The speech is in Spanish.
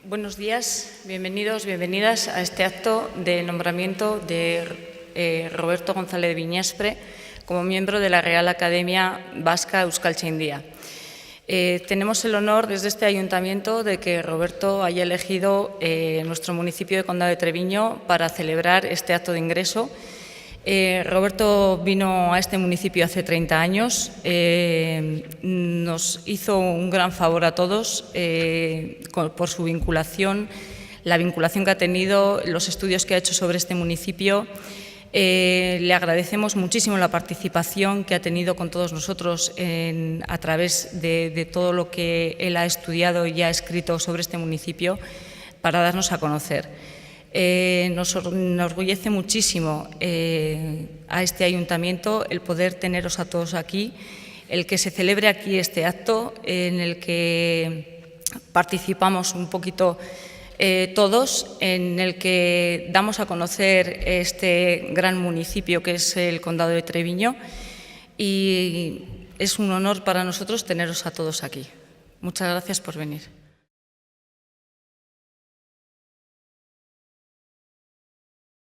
Buenos días, bienvenidos, bienvenidas a este acto de nombramiento de Roberto González Viñaspre como miembro de la Real Academia Vasca Euskaltzaindia. Tenemos el honor desde este ayuntamiento de que Roberto haya elegido nuestro municipio de Condado de Treviño para celebrar este acto de ingreso. Roberto vino a este municipio hace 30 años, nos hizo un gran favor a todos por su vinculación, la vinculación que ha tenido, los estudios que ha hecho sobre este municipio. Le agradecemos muchísimo la participación que ha tenido con todos nosotros a través de todo lo que él ha estudiado y ha escrito sobre este municipio para darnos a conocer. Nos enorgullece muchísimo a este ayuntamiento el poder teneros a todos aquí, el que se celebre aquí este acto en el que participamos un poquito todos, en el que damos a conocer este gran municipio que es el Condado de Treviño, y es un honor para nosotros teneros a todos aquí. Muchas gracias por venir.